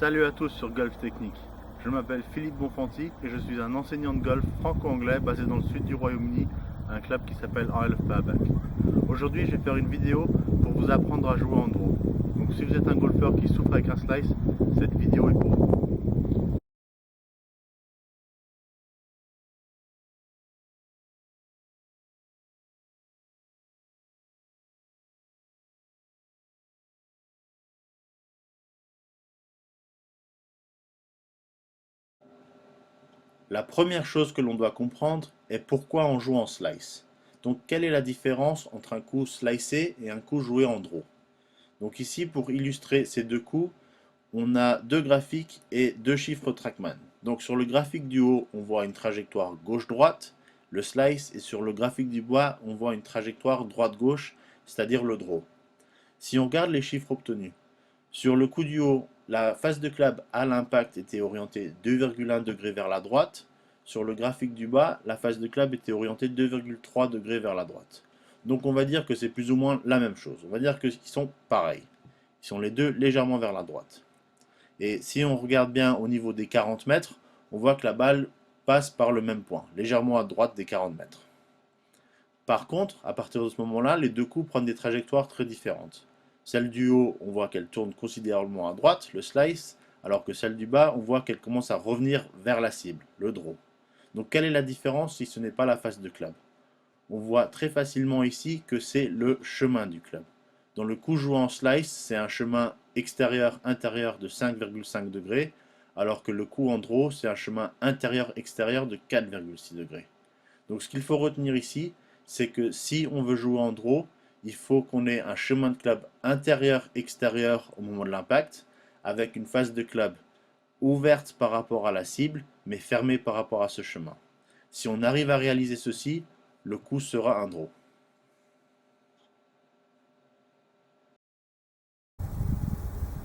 Salut à tous sur Golf Technique. Je m'appelle Philippe Bonfanti et je suis un enseignant de golf franco-anglais basé dans le sud du Royaume-Uni, à un club qui s'appelle Isle of Burbank. Aujourd'hui, je vais faire une vidéo pour vous apprendre à jouer en draw. Donc si vous êtes un golfeur qui souffre avec un slice, cette vidéo est pour vous. La première chose que l'on doit comprendre est pourquoi on joue en slice. Donc quelle est la différence entre un coup slicé et un coup joué en draw. Donc ici, pour illustrer ces deux coups, on a deux graphiques et deux chiffres TrackMan. Donc sur le graphique du haut, on voit une trajectoire gauche-droite, le slice, et sur le graphique du bas, on voit une trajectoire droite-gauche, c'est-à-dire le draw. Si on regarde les chiffres obtenus, sur le coup du haut, la face de club à l'impact était orientée 2,1 degrés vers la droite. Sur le graphique du bas, la face de club était orientée 2,3 degrés vers la droite. Donc on va dire que c'est plus ou moins la même chose. On va dire qu'ils sont pareils. Ils sont les deux légèrement vers la droite. Et si on regarde bien au niveau des 40 mètres, on voit que la balle passe par le même point, légèrement à droite des 40 mètres. Par contre, à partir de ce moment-là, les deux coups prennent des trajectoires très différentes. Celle du haut, on voit qu'elle tourne considérablement à droite, le slice, alors que celle du bas, on voit qu'elle commence à revenir vers la cible, le draw. Donc quelle est la différence si ce n'est pas la face de club? On voit très facilement ici que c'est le chemin du club. Dans le coup joué en slice, c'est un chemin extérieur-intérieur de 5,5 degrés, alors que le coup en draw, c'est un chemin intérieur-extérieur de 4,6 degrés. Donc ce qu'il faut retenir ici, c'est que si on veut jouer en draw, il faut qu'on ait un chemin de club intérieur-extérieur au moment de l'impact, avec une face de club ouverte par rapport à la cible, mais fermée par rapport à ce chemin. Si on arrive à réaliser ceci, le coup sera un draw.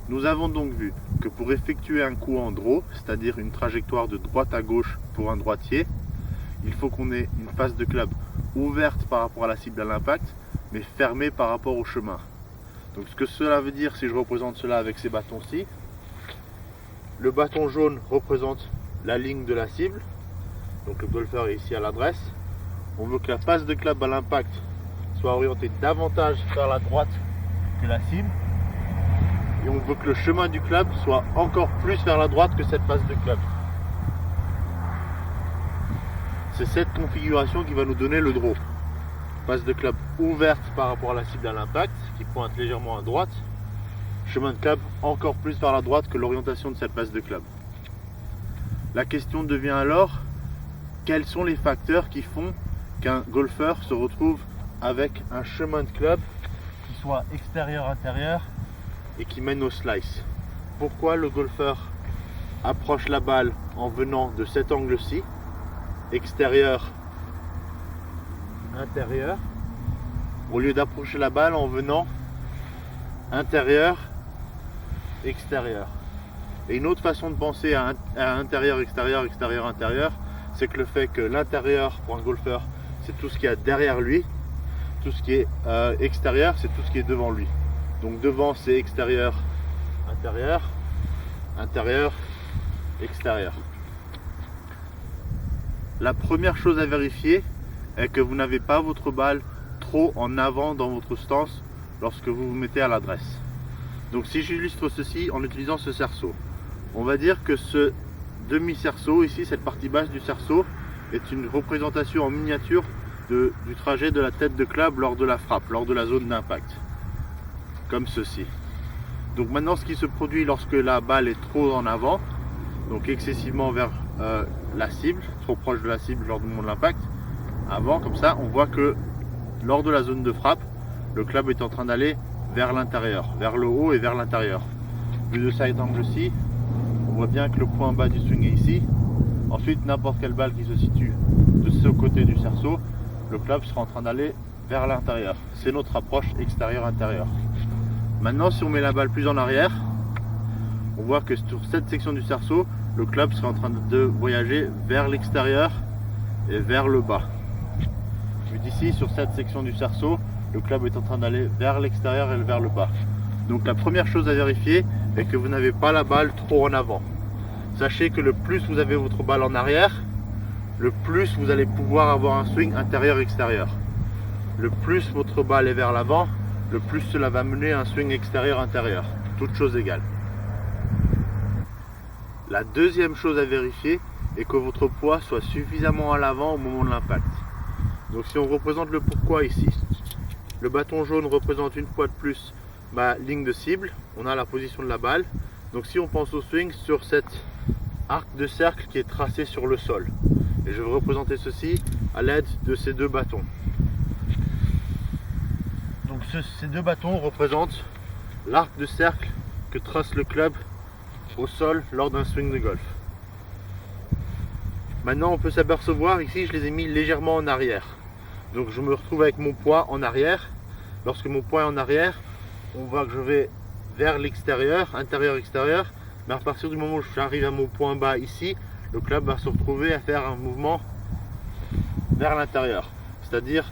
Nous avons donc vu que pour effectuer un coup en draw, c'est-à-dire une trajectoire de droite à gauche pour un droitier, il faut qu'on ait une face de club ouverte par rapport à la cible à l'impact, mais fermée par rapport au chemin. Donc ce que cela veut dire, si je représente cela avec ces bâtons-ci, le bâton jaune représente la ligne de la cible, donc le golfeur est ici à l'adresse. On veut que la face de club à l'impact soit orientée davantage vers la droite que la cible, et on veut que le chemin du club soit encore plus vers la droite que cette face de club. C'est cette configuration qui va nous donner le draw. Face de club ouverte par rapport à la cible à l'impact, qui pointe légèrement à droite. Chemin de club encore plus vers la droite que l'orientation de cette face de club. La question devient alors, quels sont les facteurs qui font qu'un golfeur se retrouve avec un chemin de club qui soit extérieur-intérieur et qui mène au slice? Pourquoi le golfeur approche la balle en venant de cet angle-ci, extérieur intérieur, au lieu d'approcher la balle en venant intérieur extérieur? Et une autre façon de penser à intérieur extérieur extérieur intérieur, c'est que le fait que l'intérieur pour un golfeur, c'est tout ce qu'il y a derrière lui, tout ce qui est extérieur, c'est tout ce qui est devant lui. Donc devant, c'est extérieur intérieur, intérieur extérieur. La première chose à vérifier est que vous n'avez pas votre balle trop en avant dans votre stance lorsque vous vous mettez à l'adresse. Donc si j'illustre ceci en utilisant ce cerceau, on va dire que ce demi-cerceau ici, cette partie basse du cerceau, est une représentation en miniature du trajet de la tête de club lors de la frappe, lors de la zone d'impact, comme ceci. Donc maintenant, ce qui se produit lorsque la balle est trop en avant, donc excessivement vers la cible, trop proche de la cible lors du moment de l'impact, avant, comme ça, on voit que lors de la zone de frappe, le club est en train d'aller vers l'intérieur, vers le haut et vers l'intérieur. Vu de cet angle-ci, on voit bien que le point bas du swing est ici. Ensuite, n'importe quelle balle qui se situe de ce côté du cerceau, le club sera en train d'aller vers l'intérieur. C'est notre approche extérieur-intérieur. Maintenant, si on met la balle plus en arrière, on voit que sur cette section du cerceau, le club sera en train de voyager vers l'extérieur et vers le bas. Vu d'ici, sur cette section du cerceau, le club est en train d'aller vers l'extérieur et vers le bas. Donc la première chose à vérifier est que vous n'avez pas la balle trop en avant. Sachez que le plus vous avez votre balle en arrière, le plus vous allez pouvoir avoir un swing intérieur-extérieur. Le plus votre balle est vers l'avant, le plus cela va mener à un swing extérieur-intérieur, toutes choses égales. La deuxième chose à vérifier est que votre poids soit suffisamment à l'avant au moment de l'impact. Donc si on représente le pourquoi ici, le bâton jaune représente une fois de plus ma ligne de cible, on a la position de la balle. Donc si on pense au swing sur cet arc de cercle qui est tracé sur le sol, et je vais représenter ceci à l'aide de ces deux bâtons. Donc ces deux bâtons représentent l'arc de cercle que trace le club au sol lors d'un swing de golf. Maintenant on peut s'apercevoir ici, je les ai mis légèrement en arrière. Donc je me retrouve avec mon poids en arrière. Lorsque mon poids est en arrière, on voit que je vais vers l'extérieur, intérieur-extérieur. Mais à partir du moment où j'arrive à mon point bas ici, le club va se retrouver à faire un mouvement vers l'intérieur. C'est-à-dire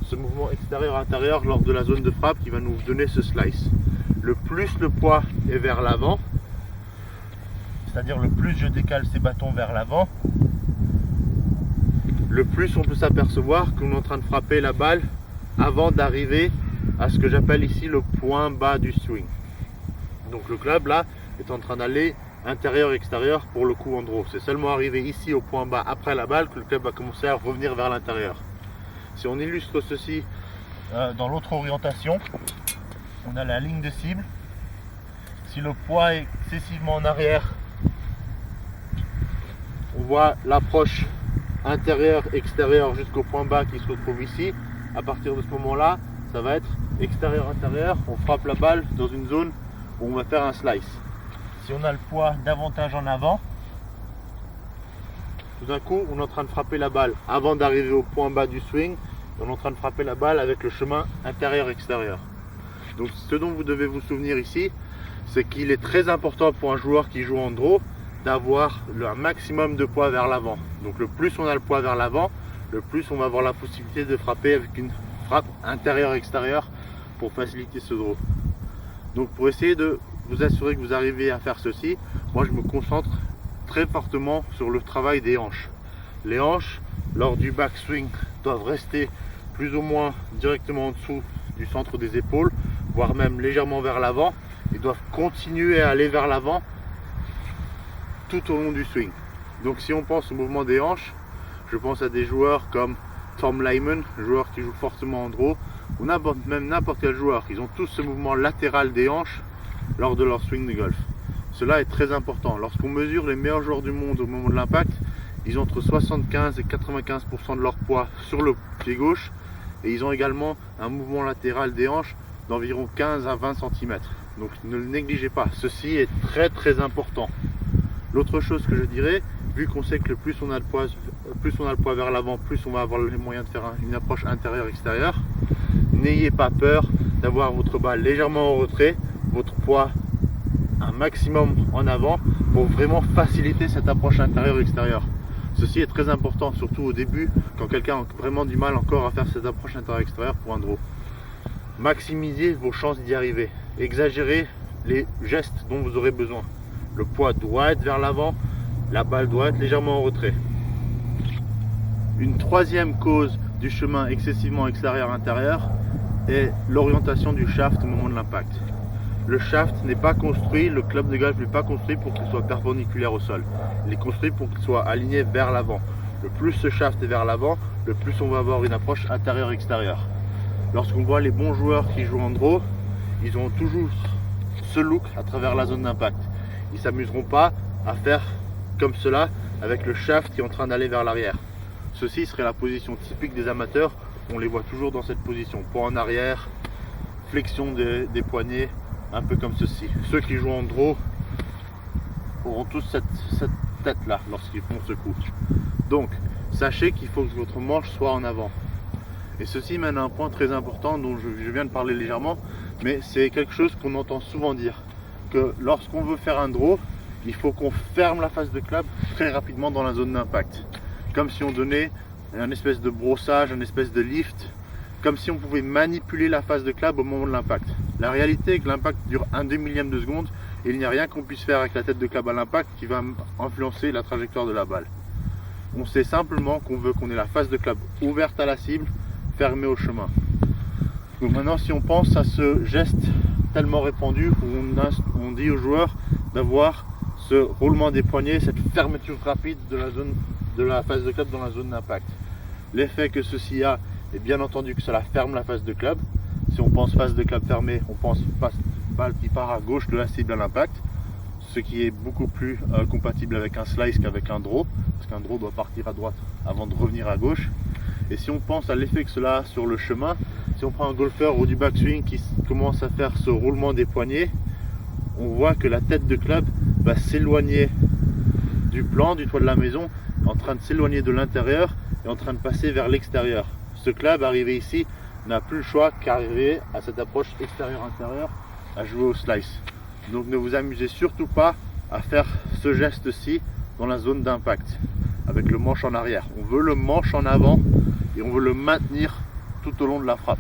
ce mouvement extérieur-intérieur lors de la zone de frappe qui va nous donner ce slice. Le plus le poids est vers l'avant, c'est-à-dire le plus je décale ces bâtons vers l'avant, le plus on peut s'apercevoir qu'on est en train de frapper la balle avant d'arriver à ce que j'appelle ici le point bas du swing. Donc le club là est en train d'aller intérieur-extérieur pour le coup en draw. C'est seulement arrivé ici au point bas après la balle que le club va commencer à revenir vers l'intérieur. Si on illustre ceci dans l'autre orientation, on a la ligne de cible. Si le poids est excessivement en arrière, on voit l'approche intérieur-extérieur jusqu'au point bas qui se retrouve ici. À partir de ce moment-là, ça va être extérieur-intérieur. On frappe la balle dans une zone où on va faire un slice. Si on a le poids davantage en avant, tout d'un coup, on est en train de frapper la balle avant d'arriver au point bas du swing. On est en train de frapper la balle avec le chemin intérieur-extérieur. Donc ce dont vous devez vous souvenir ici, c'est qu'il est très important pour un joueur qui joue en draw d'avoir un maximum de poids vers l'avant. Donc le plus on a le poids vers l'avant, le plus on va avoir la possibilité de frapper avec une frappe intérieur-extérieur pour faciliter ce draw. Donc pour essayer de vous assurer que vous arrivez à faire ceci, moi je me concentre très fortement sur le travail des hanches. Les hanches, lors du backswing, doivent rester plus ou moins directement en dessous du centre des épaules, voire même légèrement vers l'avant, et doivent continuer à aller vers l'avant tout au long du swing. Donc si on pense au mouvement des hanches, je pense à des joueurs comme Tom Lyman, joueur qui joue fortement en draw, ou même n'importe quel joueur. Ils ont tous ce mouvement latéral des hanches lors de leur swing de golf. Cela est très important. Lorsqu'on mesure les meilleurs joueurs du monde au moment de l'impact, ils ont entre 75 et 95% de leur poids sur le pied gauche, et ils ont également un mouvement latéral des hanches d'environ 15 à 20 cm. Donc ne le négligez pas, ceci est très important. L'autre chose que je dirais, vu qu'on sait que le plus on a le poids vers l'avant, plus on va avoir les moyens de faire une approche intérieure-extérieure, n'ayez pas peur d'avoir votre balle légèrement en retrait, votre poids un maximum en avant pour vraiment faciliter cette approche intérieure-extérieure. Ceci est très important, surtout au début, quand quelqu'un a vraiment du mal encore à faire cette approche intérieure-extérieure pour un draw. Maximisez vos chances d'y arriver. Exagérez les gestes dont vous aurez besoin. Le poids doit être vers l'avant, la balle doit être légèrement en retrait. Une troisième cause du chemin excessivement extérieur-intérieur est l'orientation du shaft au moment de l'impact. Le shaft n'est pas construit, le club de golf n'est pas construit pour qu'il soit perpendiculaire au sol. Il est construit pour qu'il soit aligné vers l'avant. Le plus ce shaft est vers l'avant, le plus on va avoir une approche intérieure-extérieure. Lorsqu'on voit les bons joueurs qui jouent en draw, ils ont toujours ce look à travers la zone d'impact. Ils ne s'amuseront pas à faire comme cela avec le shaft qui est en train d'aller vers l'arrière. Ceci serait la position typique des amateurs. On les voit toujours dans cette position. Poids en arrière, flexion des poignets, un peu comme ceci. Ceux qui jouent en draw auront tous cette tête là lorsqu'ils font ce coup. Donc sachez qu'il faut que votre manche soit en avant. Et ceci mène à un point très important dont je viens de parler légèrement, mais c'est quelque chose qu'on entend souvent dire, que lorsqu'on veut faire un draw, il faut qu'on ferme la face de club très rapidement dans la zone d'impact. Comme si on donnait un espèce de brossage, un espèce de lift, comme si on pouvait manipuler la face de club au moment de l'impact. La réalité est que l'impact dure un demi-millième de seconde et il n'y a rien qu'on puisse faire avec la tête de club à l'impact qui va influencer la trajectoire de la balle. On sait simplement qu'on veut qu'on ait la face de club ouverte à la cible, fermée au chemin. Donc maintenant, si on pense à ce geste tellement répandu où on dit aux joueurs d'avoir ce roulement des poignets, cette fermeture rapide de la face de club dans la zone d'impact. L'effet que ceci a est bien entendu que cela ferme la face de club. Si on pense face de club fermée, on pense balle qui part à gauche de la cible à l'impact, ce qui est beaucoup plus compatible avec un slice qu'avec un draw, parce qu'un draw doit partir à droite avant de revenir à gauche. Et si on pense à l'effet que cela a sur le chemin, si on prend un golfeur ou du backswing qui commence à faire ce roulement des poignets, on voit que la tête de club va s'éloigner du plan, du toit de la maison, en train de s'éloigner de l'intérieur et en train de passer vers l'extérieur. Ce club arrivé ici n'a plus le choix qu'arriver à cette approche extérieur-intérieur à jouer au slice. Donc ne vous amusez surtout pas à faire ce geste-ci dans la zone d'impact avec le manche en arrière. On veut le manche en avant et on veut le maintenir tout au long de la frappe.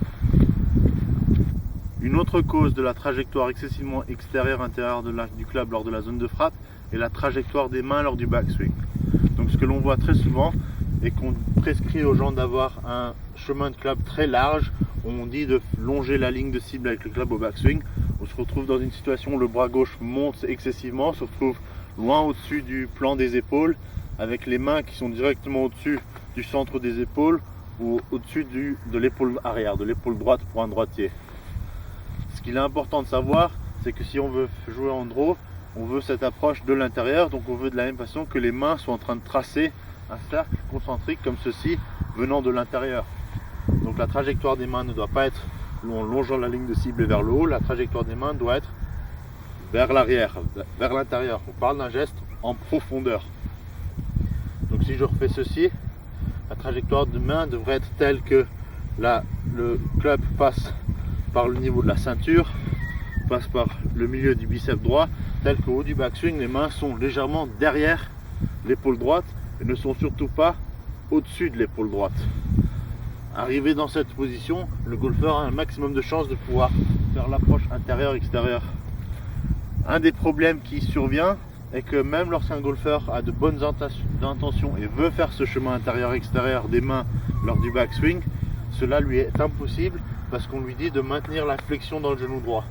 Une autre cause de la trajectoire excessivement extérieure-intérieure du club lors de la zone de frappe est la trajectoire des mains lors du backswing. Donc ce que l'on voit très souvent est qu'on prescrit aux gens d'avoir un chemin de club très large. On dit de longer la ligne de cible avec le club au backswing. On se retrouve dans une situation où le bras gauche monte excessivement, se retrouve loin au-dessus du plan des épaules, avec les mains qui sont directement au-dessus du centre des épaules ou au-dessus de l'épaule arrière, de l'épaule droite pour un droitier. Ce qu'il est important de savoir, c'est que si on veut jouer en draw, on veut cette approche de l'intérieur, donc on veut de la même façon que les mains soient en train de tracer un cercle concentrique comme ceci venant de l'intérieur. Donc la trajectoire des mains ne doit pas être en longeant la ligne de cible vers le haut, la trajectoire des mains doit être vers l'arrière, vers l'intérieur. On parle d'un geste en profondeur. Donc si je refais ceci, la trajectoire de main devrait être telle que le club passe par le niveau de la ceinture, passe par le milieu du biceps droit, tel qu'au haut du backswing, les mains sont légèrement derrière l'épaule droite et ne sont surtout pas au-dessus de l'épaule droite. Arrivé dans cette position, le golfeur a un maximum de chances de pouvoir faire l'approche intérieure-extérieure. Un des problèmes qui survient est que même lorsqu'un golfeur a de bonnes intentions et veut faire ce chemin intérieur-extérieur des mains lors du backswing, cela lui est impossible parce qu'on lui dit de maintenir la flexion dans le genou droit.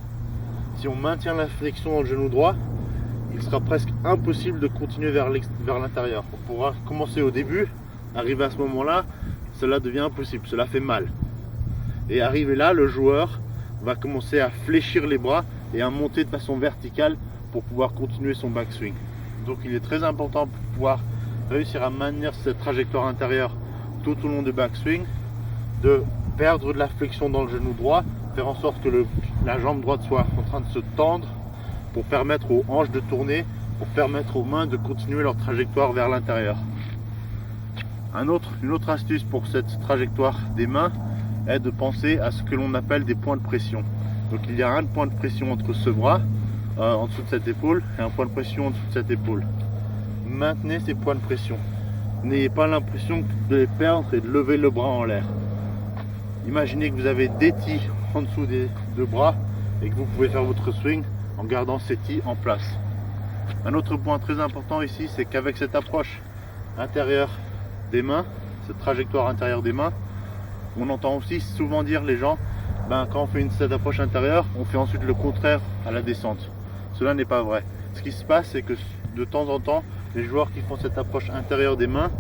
Si on maintient la flexion dans le genou droit, il sera presque impossible de continuer vers l'intérieur. On pourra commencer au début, arriver à ce moment-là, cela devient impossible, cela fait mal. Et arrivé là, le joueur va commencer à fléchir les bras et à monter de façon verticale pour pouvoir continuer son backswing. Donc il est très important pour pouvoir réussir à maintenir cette trajectoire intérieure tout au long du backswing, de perdre de la flexion dans le genou droit, faire en sorte que la jambe droite soit en train de se tendre pour permettre aux hanches de tourner, pour permettre aux mains de continuer leur trajectoire vers l'intérieur. Une autre astuce pour cette trajectoire des mains est de penser à ce que l'on appelle des points de pression. Donc il y a un point de pression entre ce bras, en dessous de cette épaule, et un point de pression en dessous de cette épaule. Maintenez ces points de pression. N'ayez pas l'impression de les perdre et de lever le bras en l'air. Imaginez que vous avez des tis en dessous des deux bras et que vous pouvez faire votre swing en gardant ces tis en place. Un autre point très important ici, c'est qu'avec cette approche intérieure des mains, cette trajectoire intérieure des mains, on entend aussi souvent dire les gens, quand on fait cette approche intérieure, on fait ensuite le contraire à la descente. Cela n'est pas vrai. Ce qui se passe, c'est que de temps en temps, les joueurs qui font cette approche intérieure des mains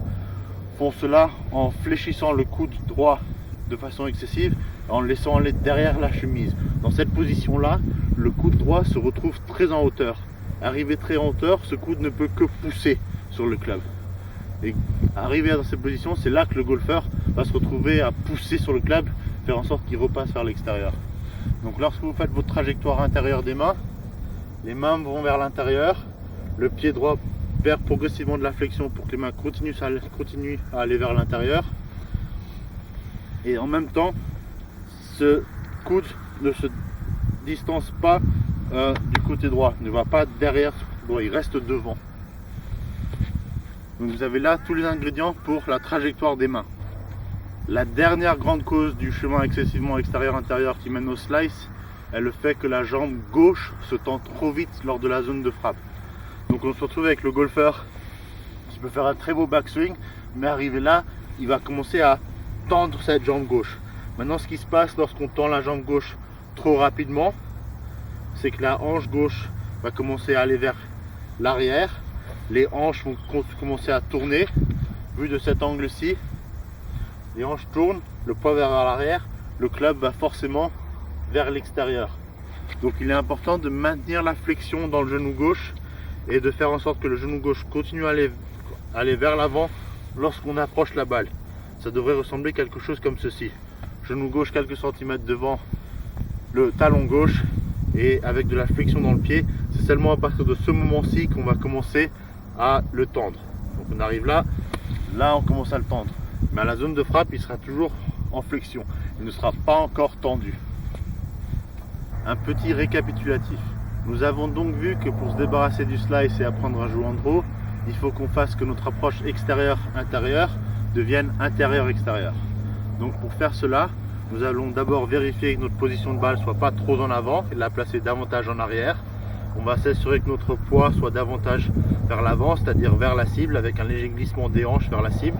font cela en fléchissant le coude droit de façon excessive, en le laissant aller derrière la chemise. Dans cette position-là, le coude droit se retrouve très en hauteur. Arrivé très en hauteur, ce coude ne peut que pousser sur le club. Et arrivé dans cette position, c'est là que le golfeur va se retrouver à pousser sur le club, faire en sorte qu'il repasse vers l'extérieur. Donc lorsque vous faites votre trajectoire intérieure des mains, les mains vont vers l'intérieur, le pied droit perd progressivement de la flexion pour que les mains continuent à aller vers l'intérieur. Et en même temps, ce coude ne se distance pas du côté droit, ne va pas derrière ce côté droit, il reste devant. Donc vous avez là tous les ingrédients pour la trajectoire des mains. La dernière grande cause du chemin excessivement extérieur-intérieur qui mène au slice est le fait que la jambe gauche se tend trop vite lors de la zone de frappe. Donc on se retrouve avec le golfeur qui peut faire un très beau backswing, mais arrivé là, il va commencer à tendre cette jambe gauche. Maintenant, ce qui se passe lorsqu'on tend la jambe gauche trop rapidement, c'est que la hanche gauche va commencer à aller vers l'arrière, les hanches vont commencer à tourner. Vu de cet angle-ci, les hanches tournent, le poids vers l'arrière, le club va forcément vers l'extérieur. Donc il est important de maintenir la flexion dans le genou gauche et de faire en sorte que le genou gauche continue à aller vers l'avant lorsqu'on approche la balle. Ça devrait ressembler quelque chose comme ceci. Genou gauche quelques centimètres devant le talon gauche et avec de la flexion dans le pied. C'est seulement à partir de ce moment-ci qu'on va commencer à le tendre. Donc on arrive là, on commence à le tendre. Mais à la zone de frappe, il sera toujours en flexion. Il ne sera pas encore tendu. Un petit récapitulatif. Nous avons donc vu que pour se débarrasser du slice et apprendre à jouer en draw, il faut qu'on fasse que notre approche extérieure-intérieure devienne intérieure-extérieure. Donc pour faire cela, nous allons d'abord vérifier que notre position de balle ne soit pas trop en avant et la placer davantage en arrière. On va s'assurer que notre poids soit davantage vers l'avant, c'est-à-dire vers la cible, avec un léger glissement des hanches vers la cible.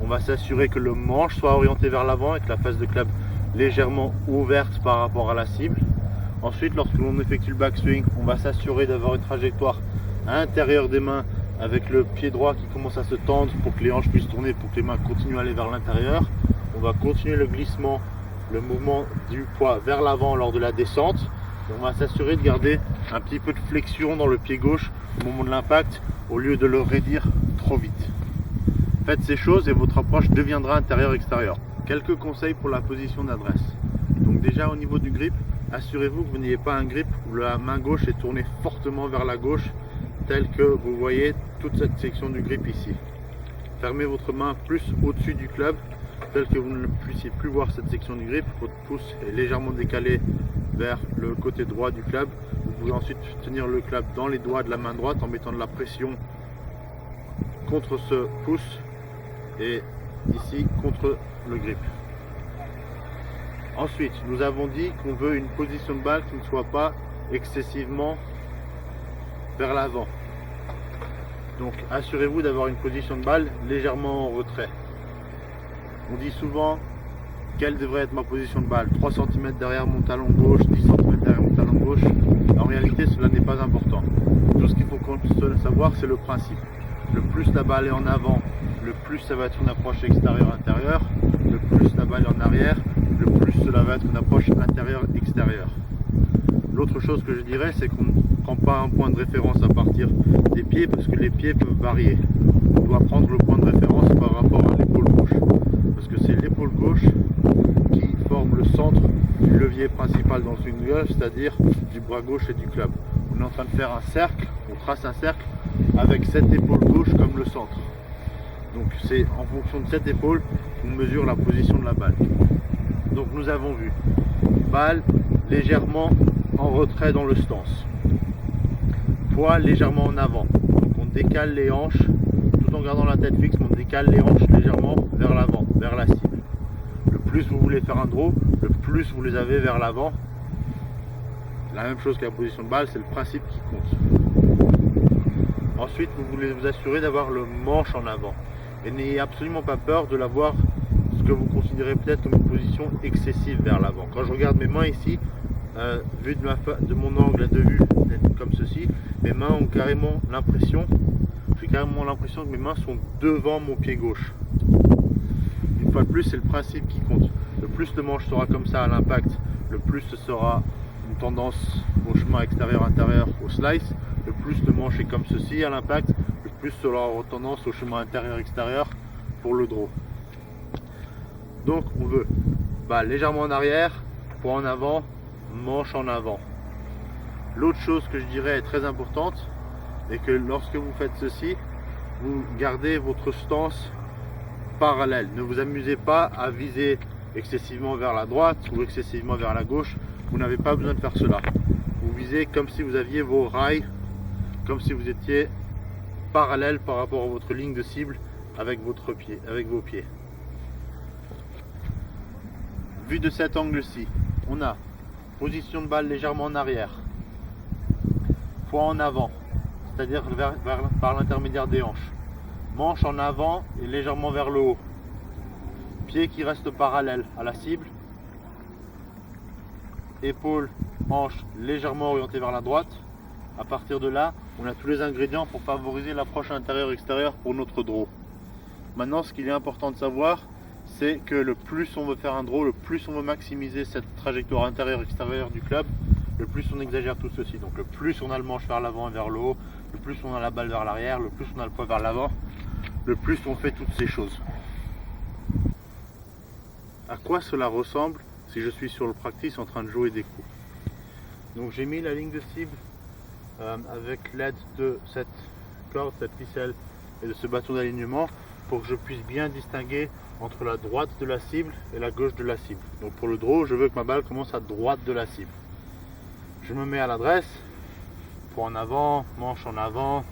On va s'assurer que le manche soit orienté vers l'avant avec la face de club légèrement ouverte par rapport à la cible. Ensuite, lorsque l'on effectue le backswing, on va s'assurer d'avoir une trajectoire à l'intérieur des mains avec le pied droit qui commence à se tendre pour que les hanches puissent tourner, pour que les mains continuent à aller vers l'intérieur. On va continuer le glissement, le mouvement du poids vers l'avant lors de la descente. Et on va s'assurer de garder un petit peu de flexion dans le pied gauche au moment de l'impact au lieu de le raidir trop vite. Faites ces choses et votre approche deviendra intérieur-extérieur. Quelques conseils pour la position d'adresse. Donc déjà au niveau du grip, assurez-vous que vous n'ayez pas un grip où la main gauche est tournée fortement vers la gauche, tel que vous voyez toute cette section du grip ici. Fermez votre main plus au-dessus du club, tel que vous ne puissiez plus voir cette section du grip. Votre pouce est légèrement décalé vers le côté droit du club. Vous pouvez ensuite tenir le club dans les doigts de la main droite en mettant de la pression contre ce pouce et ici contre le grip. Ensuite, nous avons dit qu'on veut une position de balle qui ne soit pas excessivement vers l'avant. Donc assurez-vous d'avoir une position de balle légèrement en retrait. On dit souvent quelle devrait être ma position de balle, 3 cm derrière mon talon gauche, 10 cm derrière mon talon gauche. En réalité, cela n'est pas important. Tout ce qu'il faut savoir, c'est le principe. Le plus la balle est en avant, le plus ça va être une approche extérieure-intérieure. Le plus la balle est en arrière, le plus cela va être une approche intérieure-extérieure. L'autre chose que je dirais, c'est qu'on ne prend pas un point de référence à partir des pieds parce que les pieds peuvent varier. On doit prendre le point de référence par rapport à l'épaule gauche. Parce que c'est l'épaule gauche qui forme le centre du levier principal dans le swing golf, c'est-à-dire du bras gauche et du club. On est en train de faire un cercle, on trace un cercle avec cette épaule gauche comme le centre. Donc c'est en fonction de cette épaule qu'on mesure la position de la balle. Donc nous avons vu balle légèrement en retrait dans le stance, poids légèrement en avant. Donc on décale les hanches tout en gardant la tête fixe, mais on décale les hanches légèrement vers l'avant, vers la cible. Le plus vous voulez faire un draw, le plus vous les avez vers l'avant. La même chose que la position de balle, c'est le principe qui compte. Ensuite, vous voulez vous assurer d'avoir le manche en avant. Et n'ayez absolument pas peur de l'avoir, ce que vous considérez peut-être comme une position excessive vers l'avant. Quand je regarde mes mains ici, vu de mon angle de vue comme ceci, mes mains ont carrément l'impression, j'ai carrément l'impression que mes mains sont devant mon pied gauche. Une fois de plus, c'est le principe qui compte. Le plus le manche sera comme ça à l'impact, le plus ce sera une tendance au chemin extérieur-intérieur au slice. Le plus le manche est comme ceci à l'impact, le plus cela aura tendance au chemin intérieur-extérieur pour le draw. Donc on veut balle légèrement en arrière, poids en avant, manche en avant. L'autre chose que je dirais est très importante est que lorsque vous faites ceci, vous gardez votre stance parallèle. Ne vous amusez pas à viser excessivement vers la droite ou excessivement vers la gauche. Vous n'avez pas besoin de faire cela. Vous visez comme si vous aviez vos rails, comme si vous étiez parallèle par rapport à votre ligne de cible avec vos pieds. Vu de cet angle-ci, on a position de balle légèrement en arrière, poids en avant, c'est-à-dire par l'intermédiaire des hanches, manche en avant et légèrement vers le haut, pied qui reste parallèle à la cible, épaules, hanches légèrement orientées vers la droite. À partir de là, on a tous les ingrédients pour favoriser l'approche intérieure-extérieure pour notre draw. Maintenant, ce qu'il est important de savoir, c'est que le plus on veut faire un draw, le plus on veut maximiser cette trajectoire intérieure-extérieure du club, le plus on exagère tout ceci. Donc le plus on a le manche vers l'avant et vers le haut, le plus on a la balle vers l'arrière, le plus on a le poids vers l'avant, le plus on fait toutes ces choses. À quoi cela ressemble si je suis sur le practice en train de jouer des coups? Donc j'ai mis la ligne de cible avec l'aide de cette corde, cette ficelle et de ce bâton d'alignement pour que je puisse bien distinguer entre la droite de la cible et la gauche de la cible. Donc pour le draw, je veux que ma balle commence à droite de la cible. Je me mets à l'adresse, poids en avant, manche en avant,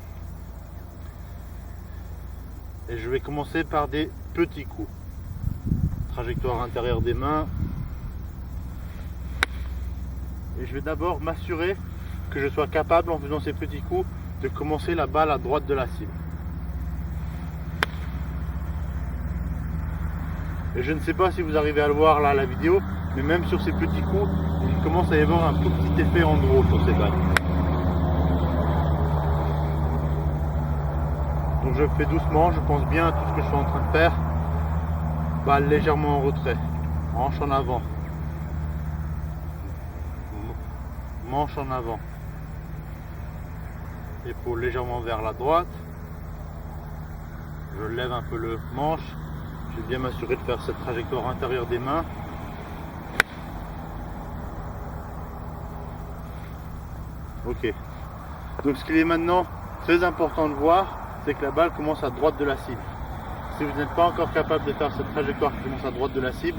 et je vais commencer par des petits coups. Trajectoire intérieure des mains, et je vais d'abord m'assurer que je sois capable, en faisant ces petits coups, de commencer la balle à droite de la cible. Et je ne sais pas si vous arrivez à le voir là à la vidéo, mais même sur ces petits coups, il commence à y avoir un tout petit effet en draw sur ces balles. Donc je fais doucement, je pense bien à tout ce que je suis en train de faire. Balle légèrement en retrait, hanche en avant, manche en avant, épaule légèrement vers la droite, je lève un peu le manche, je vais bien m'assurer de faire cette trajectoire intérieure des mains. Ok, donc ce qu'il est maintenant très important de voir, c'est que la balle commence à droite de la cible. Si vous n'êtes pas encore capable de faire cette trajectoire qui commence à droite de la cible,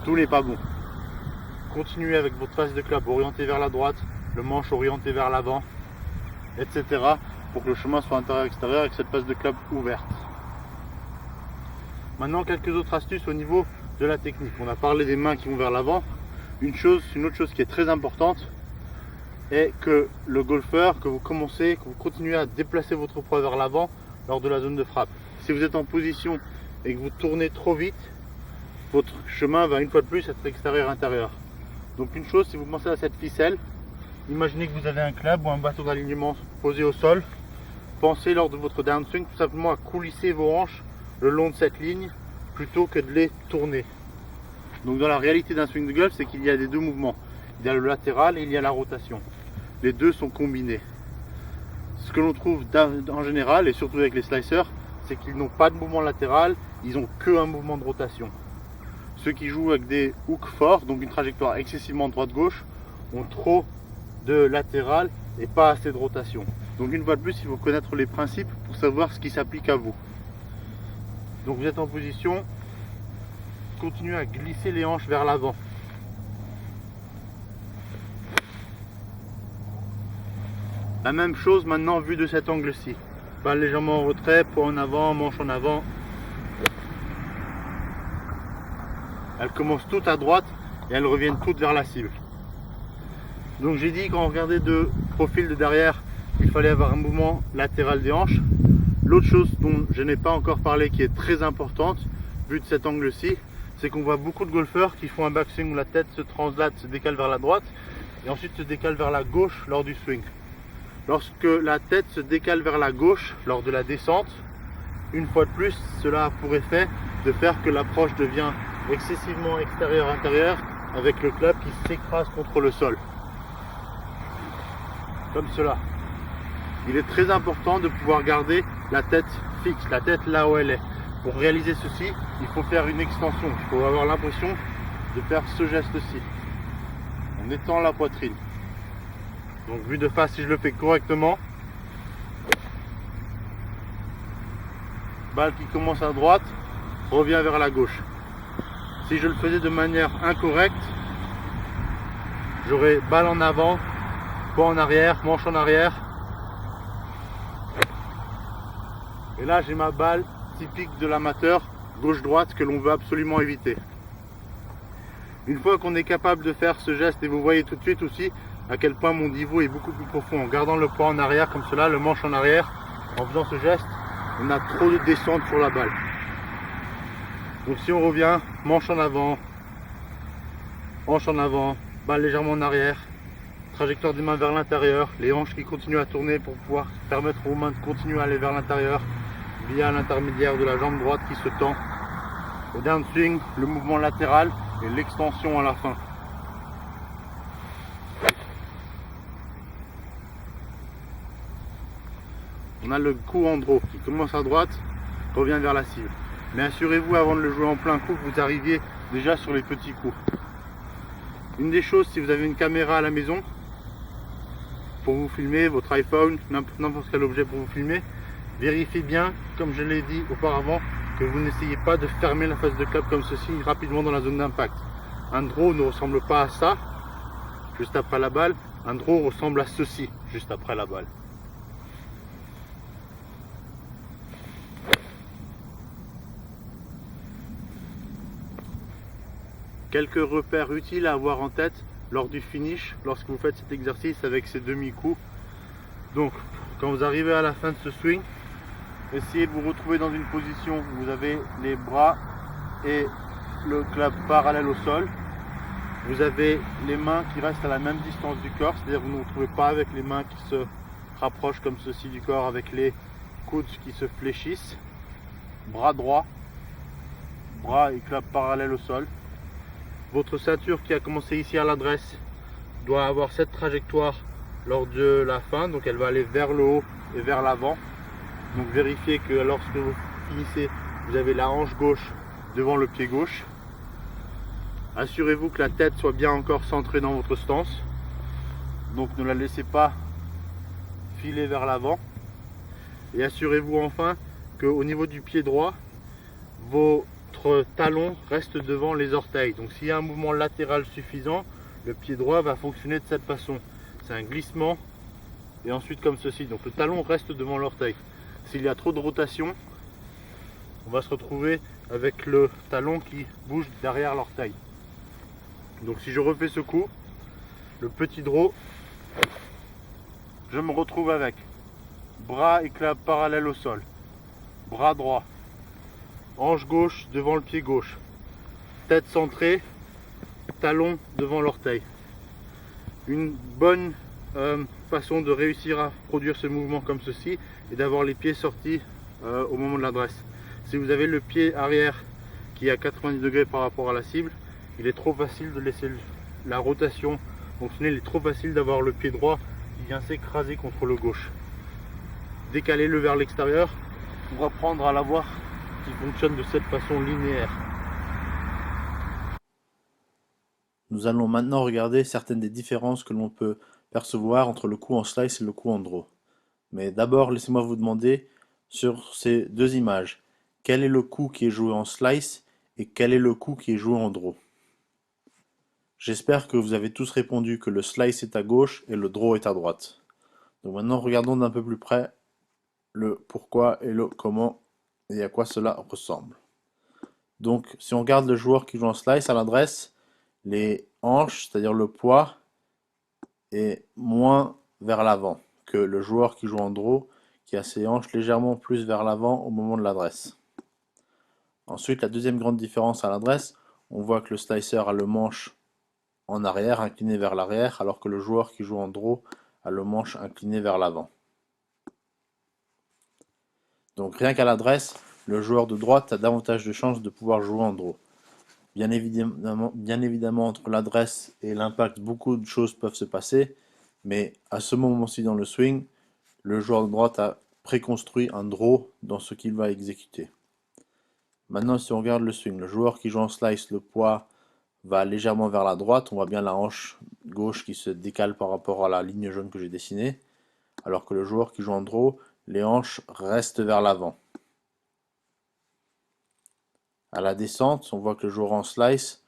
tout n'est pas bon. Continuez avec votre face de club orientée vers la droite, le manche orienté vers l'avant, etc. pour que le chemin soit intérieur-extérieur avec cette face de club ouverte. Maintenant, quelques autres astuces au niveau de la technique. On a parlé des mains qui vont vers l'avant. Une autre chose qui est très importante est que le golfeur, que vous continuez à déplacer votre poids vers l'avant lors de la zone de frappe. Si vous êtes en position et que vous tournez trop vite, votre chemin va une fois de plus être extérieur-intérieur. Donc une chose, si vous pensez à cette ficelle, imaginez que vous avez un club ou un bâton d'alignement posé au sol. Pensez lors de votre downswing tout simplement à coulisser vos hanches le long de cette ligne plutôt que de les tourner. Donc dans la réalité d'un swing de golf, c'est qu'il y a des deux mouvements. Il y a le latéral et il y a la rotation. Les deux sont combinés. Ce que l'on trouve en général, et surtout avec les slicers, c'est qu'ils n'ont pas de mouvement latéral, ils n'ont qu'un mouvement de rotation. Ceux qui jouent avec des hooks forts, donc une trajectoire excessivement droite-gauche, ont trop de latéral et pas assez de rotation. Donc une fois de plus, il faut connaître les principes pour savoir ce qui s'applique à vous. Donc vous êtes en position, continuez à glisser les hanches vers l'avant. La même chose maintenant vue de cet angle-ci. Balle légèrement en retrait, poids en avant, manche en avant. Elles commencent toutes à droite et elles reviennent toutes vers la cible. Donc j'ai dit quand on regardait de profil de derrière, il fallait avoir un mouvement latéral des hanches. L'autre chose dont je n'ai pas encore parlé qui est très importante, vu de cet angle-ci, c'est qu'on voit beaucoup de golfeurs qui font un backswing où la tête se translate, se décale vers la droite et ensuite se décale vers la gauche lors du swing. Lorsque la tête se décale vers la gauche lors de la descente, une fois de plus, cela a pour effet de faire que l'approche devient excessivement extérieur-intérieur avec le club qui s'écrase contre le sol. Comme cela. Il est très important de pouvoir garder la tête fixe, la tête là où elle est. Pour réaliser ceci, il faut faire une extension. Il faut avoir l'impression de faire ce geste-ci, en étend la poitrine. Donc vu de face, si je le fais correctement, balle qui commence à droite, revient vers la gauche. Si je le faisais de manière incorrecte, j'aurais balle en avant, poids en arrière, manche en arrière. Et là j'ai ma balle typique de l'amateur, gauche-droite, que l'on veut absolument éviter. Une fois qu'on est capable de faire ce geste, et vous voyez tout de suite aussi à quel point mon niveau est beaucoup plus profond. En gardant le poids en arrière comme cela, le manche en arrière, en faisant ce geste, on a trop de descente sur la balle. Donc si on revient, manche en avant, balle légèrement en arrière, trajectoire des mains vers l'intérieur, les hanches qui continuent à tourner pour pouvoir permettre aux mains de continuer à aller vers l'intérieur via l'intermédiaire de la jambe droite qui se tend. Au downswing, le mouvement latéral et l'extension à la fin. On a le coup en draw qui commence à droite, revient vers la cible. Mais assurez-vous avant de le jouer en plein coup que vous arriviez déjà sur les petits coups. Une des choses, si vous avez une caméra à la maison pour vous filmer, votre iPhone, n'importe quel objet pour vous filmer, vérifiez bien, comme je l'ai dit auparavant, que vous n'essayez pas de fermer la face de club comme ceci rapidement dans la zone d'impact. Un draw ne ressemble pas à ça, juste après la balle. Un draw ressemble à ceci, juste après la balle. Quelques repères utiles à avoir en tête lors du finish, lorsque vous faites cet exercice avec ces demi-coups. Donc, quand vous arrivez à la fin de ce swing, essayez de vous retrouver dans une position où vous avez les bras et le club parallèle au sol. Vous avez les mains qui restent à la même distance du corps, c'est-à-dire que vous ne vous retrouvez pas avec les mains qui se rapprochent comme ceci du corps, avec les coudes qui se fléchissent. Bras droit, bras et club parallèle au sol. Votre ceinture qui a commencé ici à l'adresse doit avoir cette trajectoire lors de la fin, donc elle va aller vers le haut et vers l'avant. Donc vérifiez que lorsque vous finissez, vous avez la hanche gauche devant le pied gauche. Assurez-vous que la tête soit bien encore centrée dans votre stance. Donc ne la laissez pas filer vers l'avant. Et assurez-vous enfin qu'au niveau du pied droit, votre talon reste devant les orteils. Donc s'il y a un mouvement latéral suffisant, le pied droit va fonctionner de cette façon. C'est un glissement et ensuite comme ceci. Donc le talon reste devant l'orteil. S'il y a trop de rotation, on va se retrouver avec le talon qui bouge derrière l'orteil. Donc si je refais ce coup, le petit draw, je me retrouve avec bras et club parallèle au sol, bras droit, hanche gauche devant le pied gauche, tête centrée, talon devant l'orteil. Une bonne façon de réussir à produire ce mouvement comme ceci et d'avoir les pieds sortis au moment de l'adresse. Si vous avez le pied arrière qui est à 90 degrés par rapport à la cible, il est trop facile de laisser la rotation fonctionner, il est trop facile d'avoir le pied droit qui vient s'écraser contre le gauche. Décalez-le vers l'extérieur pour apprendre à l'avoir qui fonctionne de cette façon linéaire. Nous allons maintenant regarder certaines des différences que l'on peut percevoir entre le coup en slice et le coup en draw. Mais d'abord, laissez-moi vous demander sur ces deux images, quel est le coup qui est joué en slice et quel est le coup qui est joué en draw. J'espère que vous avez tous répondu que le slice est à gauche et le draw est à droite. Donc maintenant, regardons d'un peu plus près le pourquoi et le comment et à quoi cela ressemble. Donc, si on regarde le joueur qui joue en slice à l'adresse, les hanches, c'est-à-dire le poids, est moins vers l'avant que le joueur qui joue en draw, qui a ses hanches légèrement plus vers l'avant au moment de l'adresse. Ensuite, la deuxième grande différence à l'adresse, on voit que le slicer a le manche en arrière, incliné vers l'arrière, alors que le joueur qui joue en draw a le manche incliné vers l'avant. Donc rien qu'à l'adresse, le joueur de droite a davantage de chances de pouvoir jouer en draw. Bien évidemment, entre l'adresse et l'impact, beaucoup de choses peuvent se passer, mais à ce moment-ci dans le swing, le joueur de droite a préconstruit un draw dans ce qu'il va exécuter. Maintenant, si on regarde le swing, le joueur qui joue en slice, le poids va légèrement vers la droite. On voit bien la hanche gauche qui se décale par rapport à la ligne jaune que j'ai dessinée, alors que le joueur qui joue en draw, les hanches restent vers l'avant. À la descente, on voit que le joueur en slice,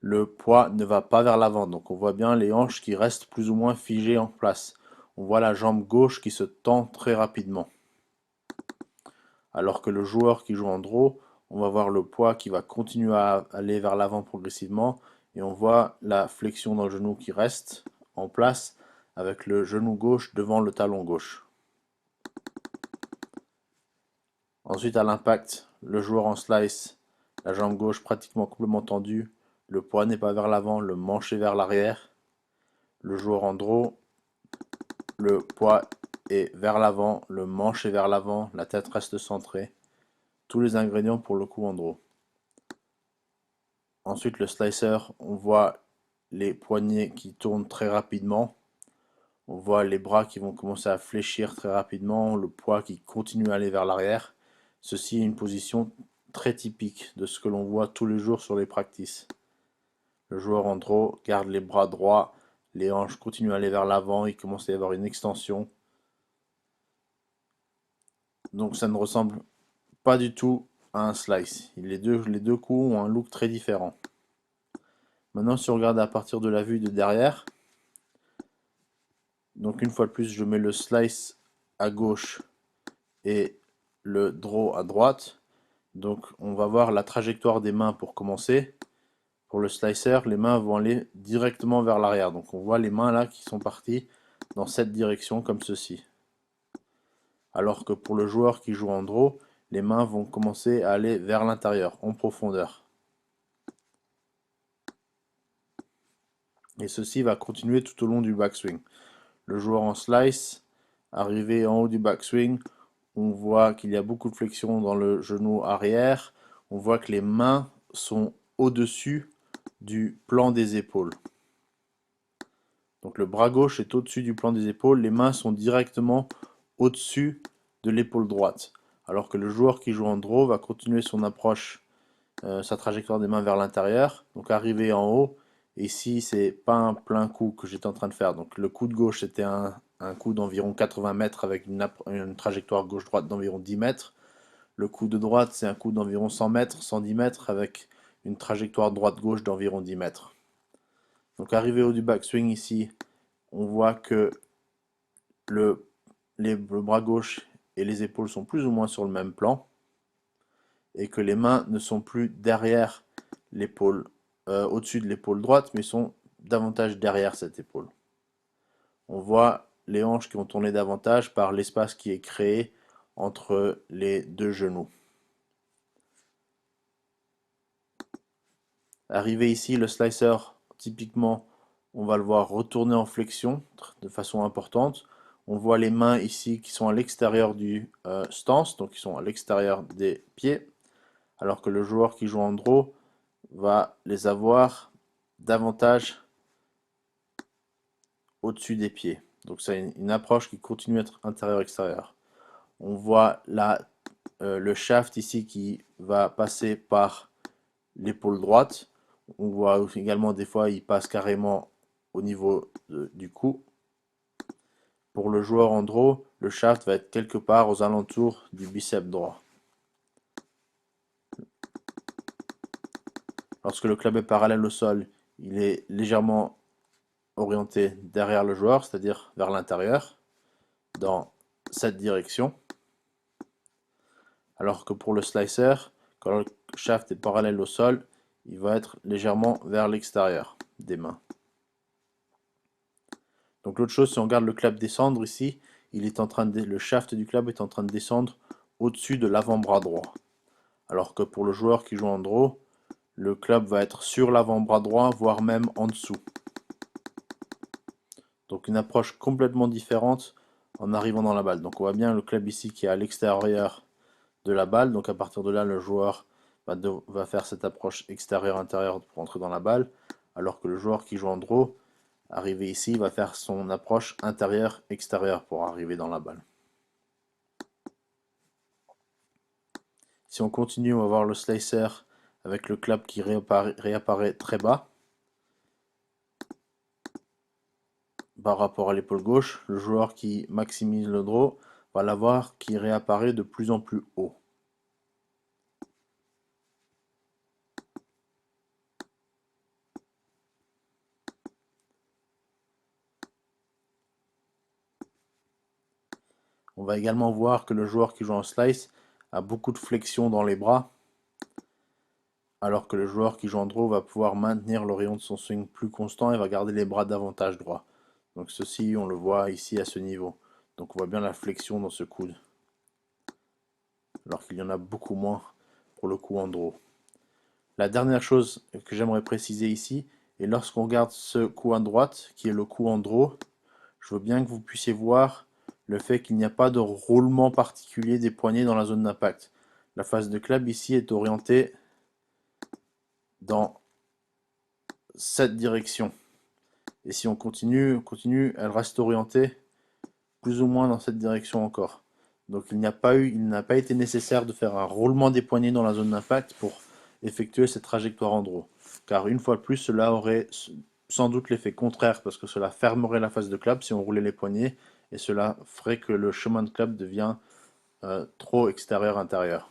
le poids ne va pas vers l'avant. Donc on voit bien les hanches qui restent plus ou moins figées en place. On voit la jambe gauche qui se tend très rapidement. Alors que le joueur qui joue en draw, on va voir le poids qui va continuer à aller vers l'avant progressivement et on voit la flexion dans le genou qui reste en place avec le genou gauche devant le talon gauche. Ensuite, à l'impact, le joueur en slice, la jambe gauche pratiquement complètement tendue, le poids n'est pas vers l'avant, le manche est vers l'arrière. Le joueur en draw, le poids est vers l'avant, le manche est vers l'avant, la tête reste centrée. Tous les ingrédients pour le coup en draw. Ensuite, le slicer, on voit les poignets qui tournent très rapidement. On voit les bras qui vont commencer à fléchir très rapidement, le poids qui continue à aller vers l'arrière. Ceci est une position très typique de ce que l'on voit tous les jours sur les practices. Le joueur en draw garde les bras droits, les hanches continuent à aller vers l'avant, il commence à y avoir une extension. Donc ça ne ressemble pas du tout à un slice. Les deux coups ont un look très différent. Maintenant, si on regarde à partir de la vue de derrière, donc une fois de plus, je mets le slice à gauche et le draw à droite. Donc on va voir la trajectoire des mains pour commencer. Pour le slicer, les mains vont aller directement vers l'arrière. Donc on voit les mains là qui sont parties dans cette direction comme ceci. Alors que pour le joueur qui joue en draw, les mains vont commencer à aller vers l'intérieur, en profondeur. Et ceci va continuer tout au long du backswing. Le joueur en slice, arrivé en haut du backswing, on voit qu'il y a beaucoup de flexion dans le genou arrière. On voit que les mains sont au-dessus du plan des épaules. Donc le bras gauche est au-dessus du plan des épaules, les mains sont directement au-dessus de l'épaule droite. Alors que le joueur qui joue en draw va continuer son approche, sa trajectoire des mains vers l'intérieur. Donc arrivé en haut, ici c'est pas un plein coup que j'étais en train de faire. Donc le coup de gauche c'était un coup d'environ 80 mètres avec une trajectoire gauche-droite d'environ 10 mètres. Le coup de droite c'est un coup d'environ 100 mètres, 110 mètres avec une trajectoire droite-gauche d'environ 10 mètres. Donc arrivé au du backswing ici, on voit que le bras gauche et les épaules sont plus ou moins sur le même plan et que les mains ne sont plus derrière l'épaule, au-dessus de l'épaule droite, mais sont davantage derrière cette épaule. On voit les hanches qui ont tourné davantage par l'espace qui est créé entre les deux genoux. Arrivé ici, le slicer, typiquement, on va le voir retourner en flexion de façon importante. On voit les mains ici qui sont à l'extérieur du stance, donc qui sont à l'extérieur des pieds, alors que le joueur qui joue en draw va les avoir davantage au-dessus des pieds. Donc c'est une approche qui continue à être intérieur-extérieur. On voit le shaft ici qui va passer par l'épaule droite. On voit également des fois il passe carrément au niveau du cou. Pour le joueur en draw, le shaft va être quelque part aux alentours du biceps droit. Lorsque le club est parallèle au sol, il est légèrement orienté derrière le joueur, c'est-à-dire vers l'intérieur, dans cette direction. Alors que pour le slicer, quand le shaft est parallèle au sol, il va être légèrement vers l'extérieur des mains. Donc l'autre chose, si on regarde le club descendre ici, le shaft du club est en train de descendre au-dessus de l'avant-bras droit. Alors que pour le joueur qui joue en draw, le club va être sur l'avant-bras droit, voire même en dessous. Donc une approche complètement différente en arrivant dans la balle. Donc on voit bien le club ici qui est à l'extérieur de la balle. Donc à partir de là, le joueur va faire cette approche extérieure-intérieure pour entrer dans la balle. Alors que le joueur qui joue en draw, arrivé ici, va faire son approche intérieure-extérieure pour arriver dans la balle. Si on continue, on va voir le slicer avec le club qui réapparaît très bas par rapport à l'épaule gauche. Le joueur qui maximise le draw va l'avoir qui réapparaît de plus en plus haut. On va également voir que le joueur qui joue en slice a beaucoup de flexion dans les bras, alors que le joueur qui joue en draw va pouvoir maintenir le rayon de son swing plus constant et va garder les bras davantage droits. Donc ceci, on le voit ici à ce niveau. Donc on voit bien la flexion dans ce coude, alors qu'il y en a beaucoup moins pour le coup en draw. La dernière chose que j'aimerais préciser ici, et lorsqu'on regarde ce coup à droite, qui est le coup en draw, je veux bien que vous puissiez voir le fait qu'il n'y a pas de roulement particulier des poignets dans la zone d'impact. La face de club ici est orientée dans cette direction. Et si on continue, elle reste orientée plus ou moins dans cette direction encore. Donc il n'a pas été nécessaire de faire un roulement des poignets dans la zone d'impact pour effectuer cette trajectoire en draw. Car une fois de plus, cela aurait sans doute l'effet contraire parce que cela fermerait la face de club si on roulait les poignets et cela ferait que le chemin de club devient trop extérieur-intérieur.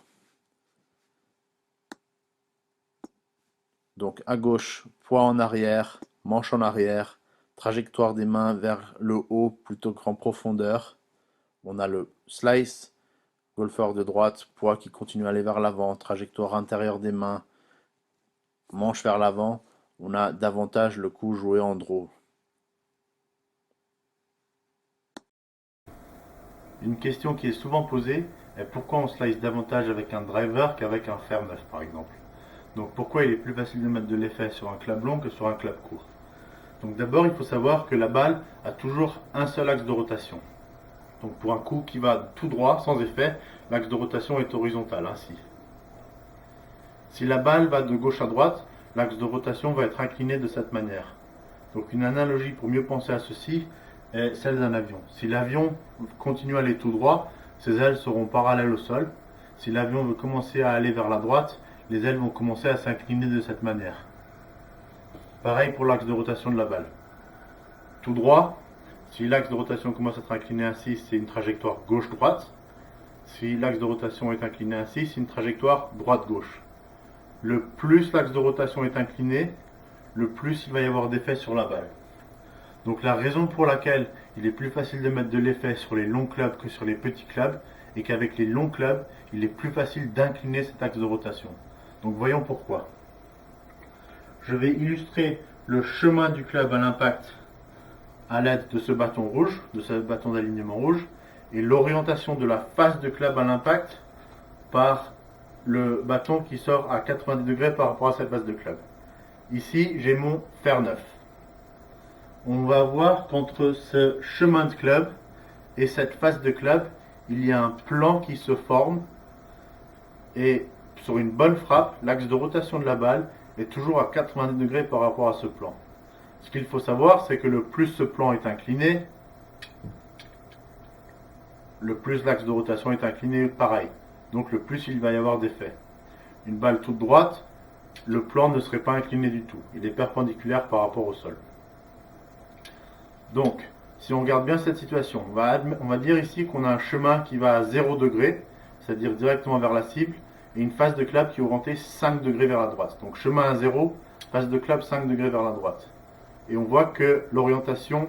Donc à gauche, poids en arrière, manche en arrière, trajectoire des mains vers le haut plutôt qu'en profondeur. On a le slice, golfeur de droite, poids qui continue à aller vers l'avant, trajectoire intérieure des mains, manche vers l'avant. On a davantage le coup joué en draw. Une question qui est souvent posée est pourquoi on slice davantage avec un driver qu'avec un fer neuf par exemple. Donc pourquoi il est plus facile de mettre de l'effet sur un club long que sur un club court. Donc d'abord il faut savoir que la balle a toujours un seul axe de rotation. Donc pour un coup qui va tout droit, sans effet, l'axe de rotation est horizontal, ainsi. Si la balle va de gauche à droite, l'axe de rotation va être incliné de cette manière. Donc une analogie pour mieux penser à ceci est celle d'un avion. Si l'avion continue à aller tout droit, ses ailes seront parallèles au sol. Si l'avion veut commencer à aller vers la droite, les ailes vont commencer à s'incliner de cette manière. Pareil pour l'axe de rotation de la balle. Tout droit, si l'axe de rotation commence à être incliné ainsi, c'est une trajectoire gauche-droite. Si l'axe de rotation est incliné ainsi, c'est une trajectoire droite-gauche. Le plus l'axe de rotation est incliné, le plus il va y avoir d'effet sur la balle. Donc la raison pour laquelle il est plus facile de mettre de l'effet sur les longs clubs que sur les petits clubs, est qu'avec les longs clubs, il est plus facile d'incliner cet axe de rotation. Donc voyons pourquoi. Je vais illustrer le chemin du club à l'impact à l'aide de ce bâton rouge, de ce bâton d'alignement rouge, et l'orientation de la face de club à l'impact par le bâton qui sort à 90 degrés par rapport à cette face de club. Ici, j'ai mon fer neuf. On va voir qu'entre ce chemin de club et cette face de club, il y a un plan qui se forme et sur une bonne frappe, l'axe de rotation de la balle est toujours à 90 degrés par rapport à ce plan. Ce qu'il faut savoir, c'est que le plus ce plan est incliné, le plus l'axe de rotation est incliné pareil. Donc le plus il va y avoir d'effet. Une balle toute droite, le plan ne serait pas incliné du tout. Il est perpendiculaire par rapport au sol. Donc, si on regarde bien cette situation, on va dire ici qu'on a un chemin qui va à 0 degré, c'est-à-dire directement vers la cible, et une face de club qui est orientée 5 degrés vers la droite. Donc chemin à 0, face de club 5 degrés vers la droite. Et on voit que l'orientation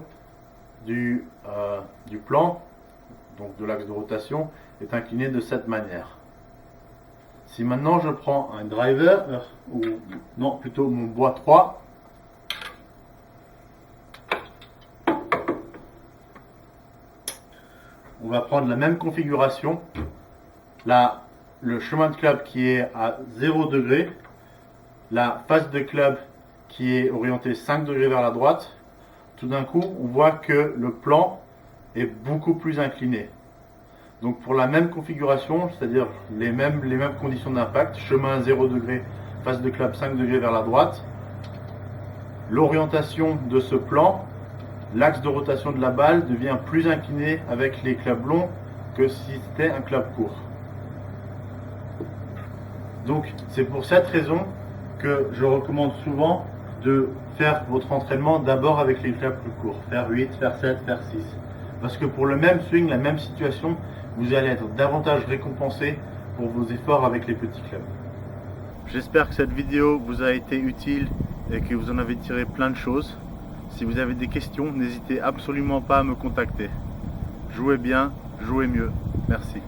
du plan, donc de l'axe de rotation, est inclinée de cette manière. Si maintenant je prends un driver, ou non, plutôt mon bois 3, on va prendre la même configuration. Là, le chemin de club qui est à 0 degré, la face de club qui est orientée 5 degrés vers la droite. Tout d'un coup, on voit que le plan est beaucoup plus incliné. Donc pour la même configuration, c'est-à-dire les mêmes conditions d'impact, chemin à 0 degré, face de club 5 degrés vers la droite, l'orientation de ce plan, l'axe de rotation de la balle devient plus incliné avec les clubs longs que si c'était un club court. Donc c'est pour cette raison que je recommande souvent de faire votre entraînement d'abord avec les clubs plus courts, faire 8, faire 7, faire 6. Parce que pour le même swing, la même situation, vous allez être davantage récompensé pour vos efforts avec les petits clubs. J'espère que cette vidéo vous a été utile et que vous en avez tiré plein de choses. Si vous avez des questions, n'hésitez absolument pas à me contacter. Jouez bien, jouez mieux. Merci.